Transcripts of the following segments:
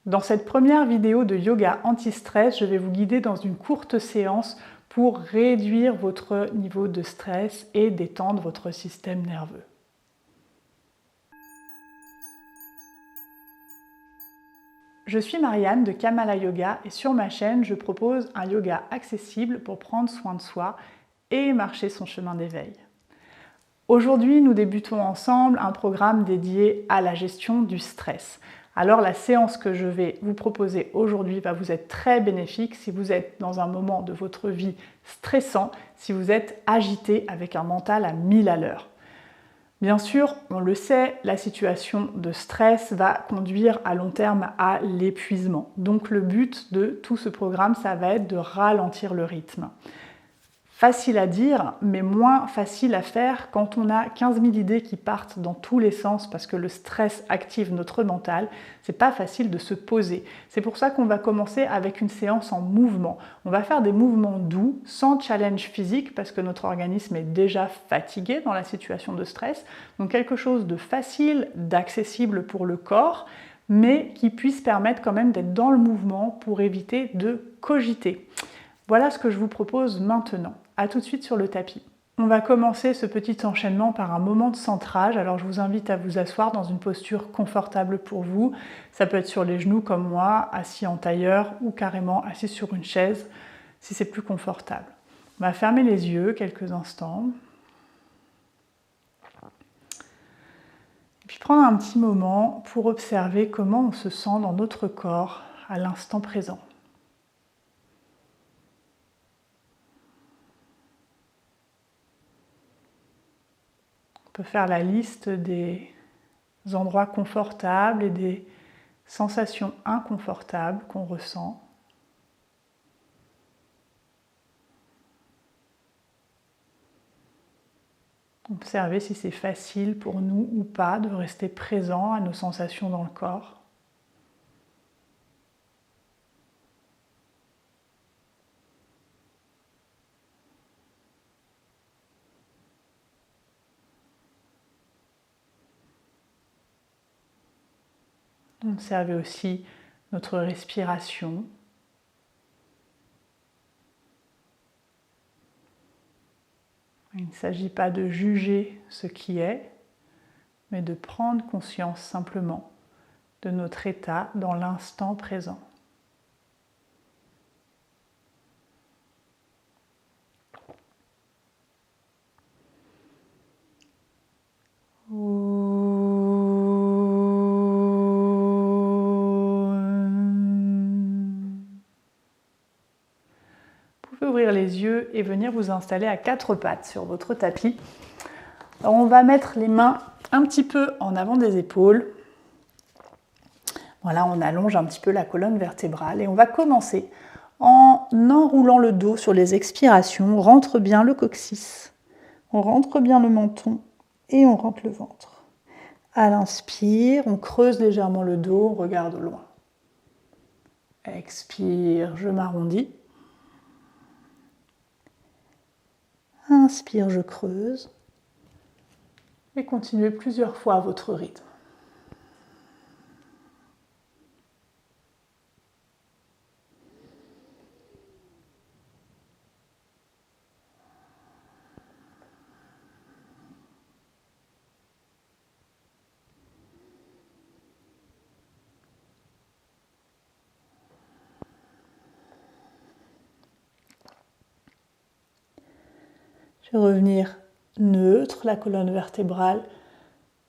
Dans cette première vidéo de yoga anti-stress, je vais vous guider dans une courte séance pour réduire votre niveau de stress et détendre votre système nerveux. Je suis Marianne de Kamala Yoga et sur ma chaîne, je propose un yoga accessible pour prendre soin de soi et marcher son chemin d'éveil. Aujourd'hui, nous débutons ensemble un programme dédié à la gestion du stress. Alors la séance que je vais vous proposer aujourd'hui va vous être très bénéfique si vous êtes dans un moment de votre vie stressant, si vous êtes agité avec un mental à 1000 à l'heure. Bien sûr, on le sait, la situation de stress va conduire à long terme à l'épuisement. Donc le but de tout ce programme, ça va être de ralentir le rythme. Facile à dire, mais moins facile à faire quand on a 15 000 idées qui partent dans tous les sens parce que le stress active notre mental. C'est pas facile de se poser. C'est pour ça qu'on va commencer avec une séance en mouvement. On va faire des mouvements doux, sans challenge physique parce que notre organisme est déjà fatigué dans la situation de stress. Donc quelque chose de facile, d'accessible pour le corps, mais qui puisse permettre quand même d'être dans le mouvement pour éviter de cogiter. Voilà ce que je vous propose maintenant. A tout de suite sur le tapis. On va commencer ce petit enchaînement par un moment de centrage. Alors je vous invite à vous asseoir dans une posture confortable pour vous. Ça peut être sur les genoux comme moi, assis en tailleur ou carrément assis sur une chaise si c'est plus confortable. On va fermer les yeux quelques instants. Et puis prendre un petit moment pour observer comment on se sent dans notre corps à l'instant présent. On peut faire la liste des endroits confortables et des sensations inconfortables qu'on ressent. Observez si c'est facile pour nous ou pas de rester présent à nos sensations dans le corps. Observez aussi notre respiration. Il ne s'agit pas de juger ce qui est, mais de prendre conscience simplement de notre état dans l'instant présent. Ouvrir les yeux et venir vous installer à quatre pattes sur votre tapis. Alors on va mettre les mains un petit peu en avant des épaules. Voilà, on allonge un petit peu la colonne vertébrale et on va commencer en enroulant le dos sur les expirations. On rentre bien le coccyx, on rentre bien le menton et on rentre le ventre. À l'inspire, on creuse légèrement le dos, on regarde au loin. Expire, je m'arrondis. Inspire, je creuse. Et continuez plusieurs fois à votre rythme. Je vais revenir neutre, la colonne vertébrale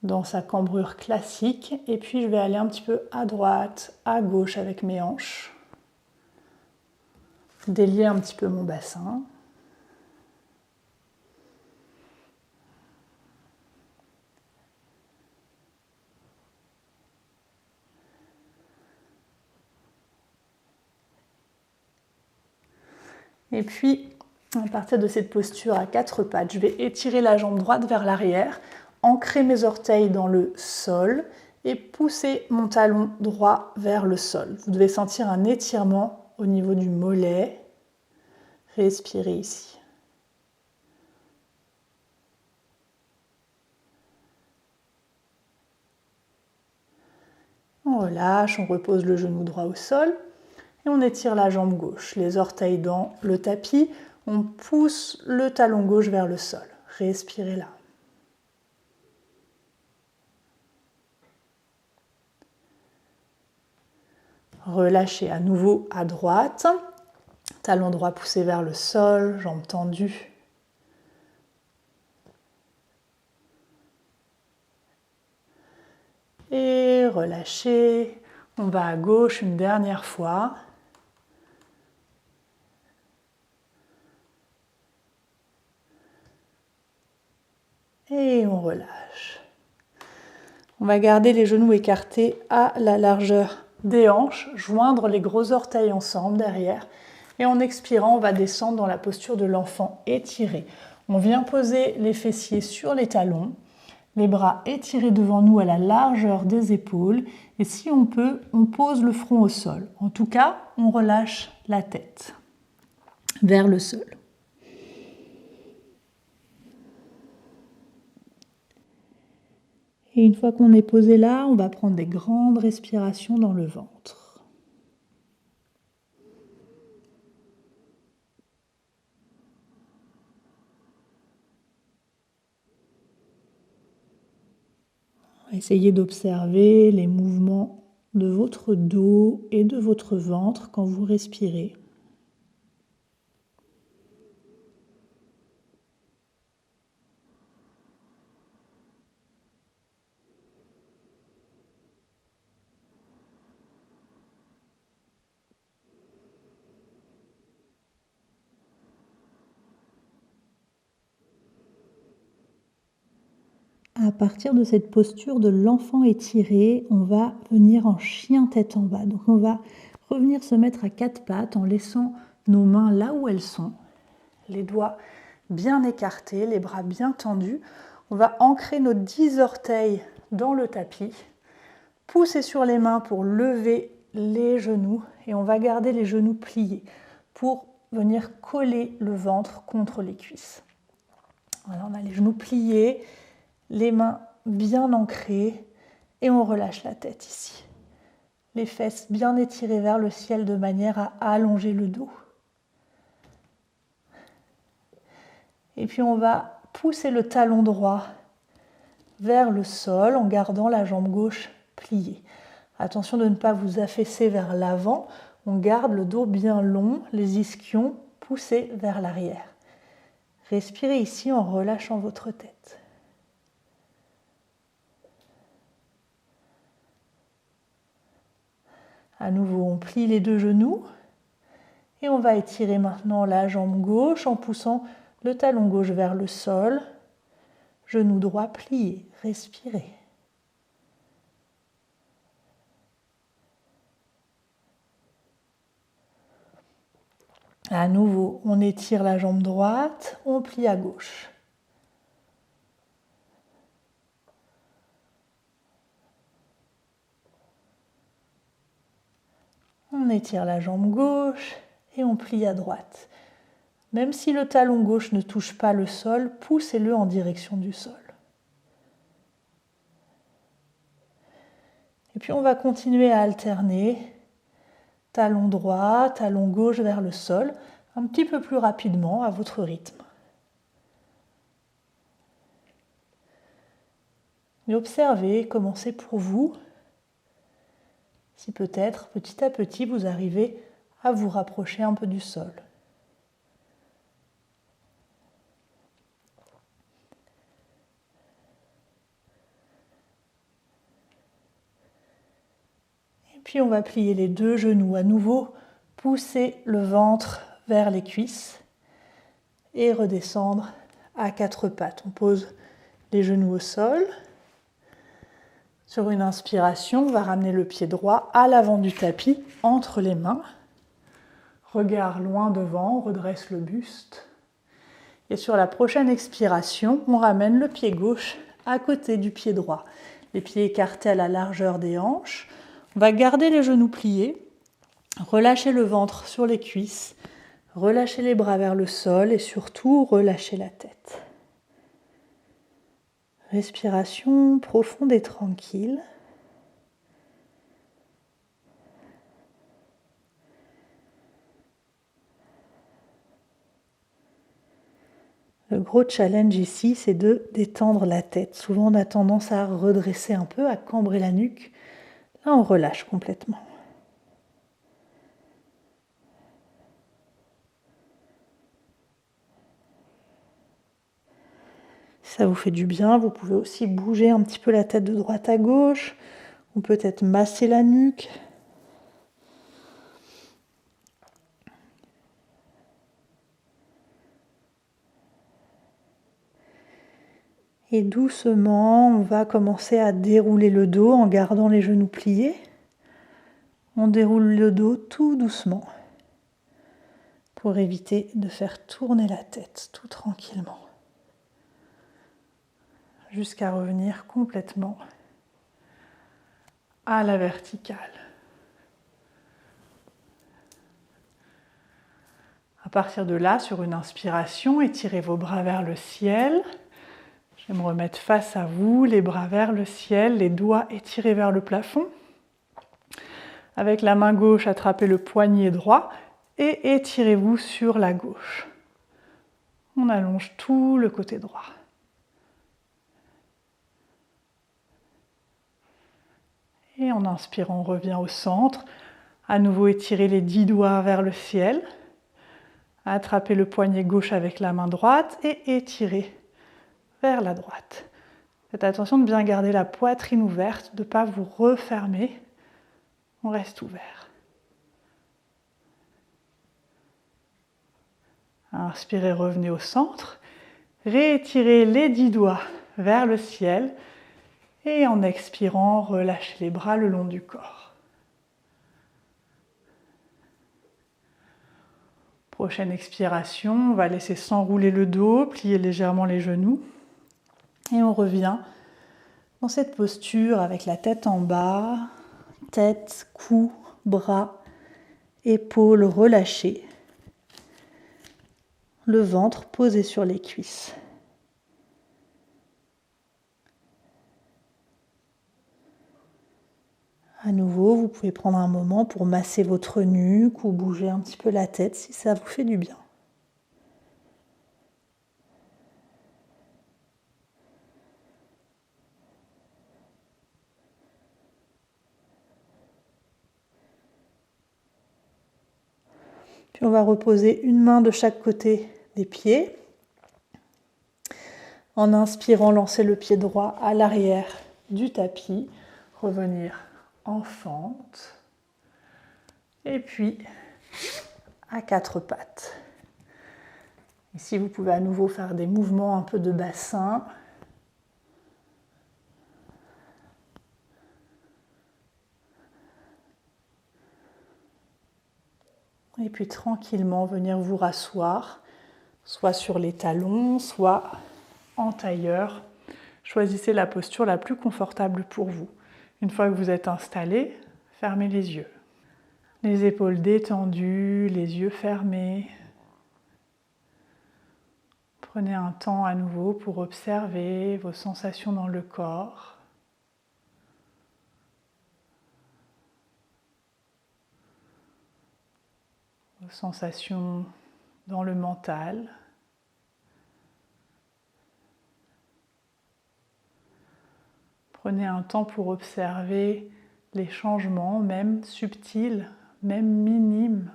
dans sa cambrure classique. Et puis je vais aller un petit peu à droite, à gauche avec mes hanches. Délier un petit peu mon bassin. Et puis, à partir de cette posture à quatre pattes, je vais étirer la jambe droite vers l'arrière, ancrer mes orteils dans le sol et pousser mon talon droit vers le sol. Vous devez sentir un étirement au niveau du mollet. Respirez ici. On relâche, on repose le genou droit au sol et on étire la jambe gauche, les orteils dans le tapis, on pousse le talon gauche vers le sol. Respirez là. Relâchez à nouveau à droite, talon droit poussé vers le sol, jambes tendues. Et relâchez. On va à gauche une dernière fois. Et on relâche. On va garder les genoux écartés à la largeur des hanches, joindre les gros orteils ensemble derrière. Et en expirant, on va descendre dans la posture de l'enfant étiré. On vient poser les fessiers sur les talons, les bras étirés devant nous à la largeur des épaules. Et si on peut, on pose le front au sol. En tout cas, on relâche la tête vers le sol. Et une fois qu'on est posé là, on va prendre des grandes respirations dans le ventre. Essayez d'observer les mouvements de votre dos et de votre ventre quand vous respirez. À partir de cette posture de l'enfant étiré, on va venir en chien tête en bas. Donc on va revenir se mettre à quatre pattes en laissant nos mains là où elles sont, les doigts bien écartés, les bras bien tendus. On va ancrer nos 10 orteils dans le tapis, pousser sur les mains pour lever les genoux et on va garder les genoux pliés pour venir coller le ventre contre les cuisses. Voilà, on a les genoux pliés, les mains bien ancrées et on relâche la tête ici. Les fesses bien étirées vers le ciel de manière à allonger le dos. Et puis on va pousser le talon droit vers le sol en gardant la jambe gauche pliée. Attention de ne pas vous affaisser vers l'avant. On garde le dos bien long, les ischions poussés vers l'arrière. Respirez ici en relâchant votre tête. À nouveau, on plie les deux genoux et on va étirer maintenant la jambe gauche en poussant le talon gauche vers le sol, genou droit plié. Respirez. À nouveau, on étire la jambe droite, on plie à gauche. On étire la jambe gauche et on plie à droite. Même si le talon gauche ne touche pas le sol, poussez-le en direction du sol. Et puis on va continuer à alterner talon droit, talon gauche vers le sol, un petit peu plus rapidement à votre rythme. Et observez comment c'est pour vous, si peut-être petit à petit vous arrivez à vous rapprocher un peu du sol. Et puis on va plier les deux genoux à nouveau, pousser le ventre vers les cuisses et redescendre à quatre pattes. On pose les genoux au sol. Sur une inspiration, on va ramener le pied droit à l'avant du tapis, entre les mains. Regard loin devant, on redresse le buste. Et sur la prochaine expiration, on ramène le pied gauche à côté du pied droit. Les pieds écartés à la largeur des hanches. On va garder les genoux pliés, relâcher le ventre sur les cuisses, relâcher les bras vers le sol et surtout relâcher la tête. Respiration profonde et tranquille. Le gros challenge ici, c'est de détendre la tête. Souvent, on a tendance à redresser un peu, à cambrer la nuque. Là, on relâche complètement. Si ça vous fait du bien, vous pouvez aussi bouger un petit peu la tête de droite à gauche, ou peut-être masser la nuque. Et doucement, on va commencer à dérouler le dos en gardant les genoux pliés. On déroule le dos tout doucement pour éviter de faire tourner la tête tout tranquillement jusqu'à revenir complètement à la verticale. À partir de là, sur une inspiration, étirez vos bras vers le ciel. Je vais me remettre face à vous, les bras vers le ciel, les doigts étirés vers le plafond. Avec la main gauche, attrapez le poignet droit et étirez-vous sur la gauche. On allonge tout le côté droit. Et en inspirant, on revient au centre. À nouveau, étirez les 10 doigts vers le ciel. Attrapez le poignet gauche avec la main droite et étirez vers la droite. Faites attention de bien garder la poitrine ouverte, de ne pas vous refermer. On reste ouvert. Inspirez, revenez au centre. Réétirez les 10 doigts vers le ciel. Et en expirant, relâchez les bras le long du corps. Prochaine expiration, on va laisser s'enrouler le dos, plier légèrement les genoux. Et on revient dans cette posture avec la tête en bas, tête, cou, bras, épaules relâchées. Le ventre posé sur les cuisses. À nouveau, vous pouvez prendre un moment pour masser votre nuque ou bouger un petit peu la tête si ça vous fait du bien. Puis on va reposer une main de chaque côté des pieds. En inspirant, lancer le pied droit à l'arrière du tapis. Revenir en fente. Et puis, à quatre pattes. Ici, vous pouvez à nouveau faire des mouvements un peu de bassin. Et puis tranquillement venir vous rasseoir, soit sur les talons, soit en tailleur. Choisissez la posture la plus confortable pour vous. Une fois que vous êtes installé, fermez les yeux. Les épaules détendues, les yeux fermés. Prenez un temps à nouveau pour observer vos sensations dans le corps. Vos sensations dans le mental. Prenez un temps pour observer les changements, même subtils, même minimes,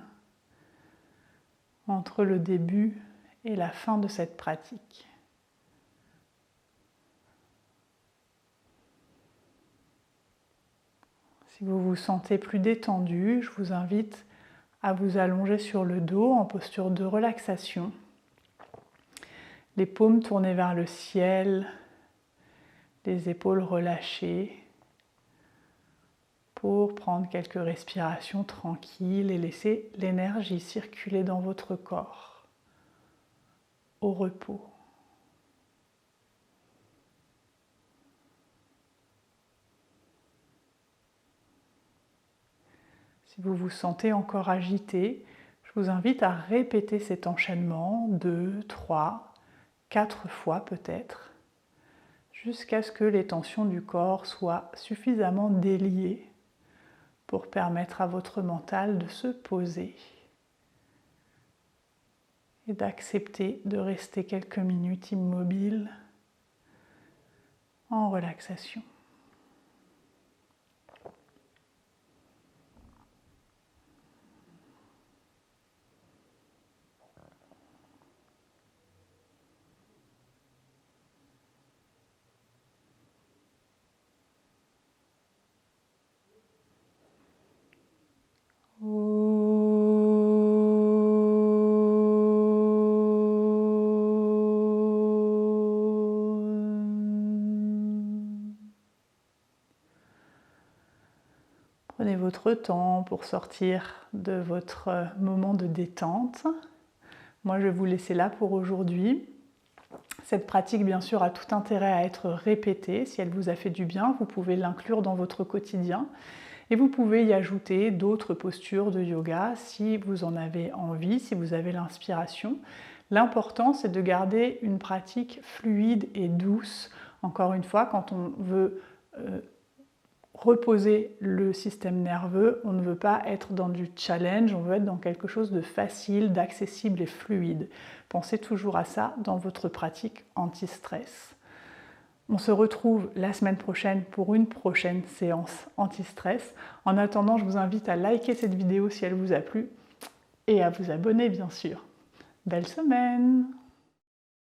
entre le début et la fin de cette pratique. Si vous vous sentez plus détendu, je vous invite à vous allonger sur le dos en posture de relaxation. Les paumes tournées vers le ciel, les épaules relâchées pour prendre quelques respirations tranquilles et laisser l'énergie circuler dans votre corps au repos. Si vous vous sentez encore agité, je vous invite à répéter cet enchaînement 2, 3, 4 fois peut-être, jusqu'à ce que les tensions du corps soient suffisamment déliées pour permettre à votre mental de se poser et d'accepter de rester quelques minutes immobile en relaxation. Prenez votre temps pour sortir de votre moment de détente. Moi, je vais vous laisser là pour aujourd'hui. Cette pratique, bien sûr, a tout intérêt à être répétée. Si elle vous a fait du bien, vous pouvez l'inclure dans votre quotidien. Et vous pouvez y ajouter d'autres postures de yoga si vous en avez envie, si vous avez l'inspiration. L'important, c'est de garder une pratique fluide et douce. Encore une fois, quand on veut reposer le système nerveux, on ne veut pas être dans du challenge, on veut être dans quelque chose de facile, d'accessible et fluide. Pensez toujours à ça dans votre pratique anti-stress. On se retrouve la semaine prochaine pour une prochaine séance anti-stress. En attendant, je vous invite à liker cette vidéo si elle vous a plu et à vous abonner bien sûr. Belle semaine!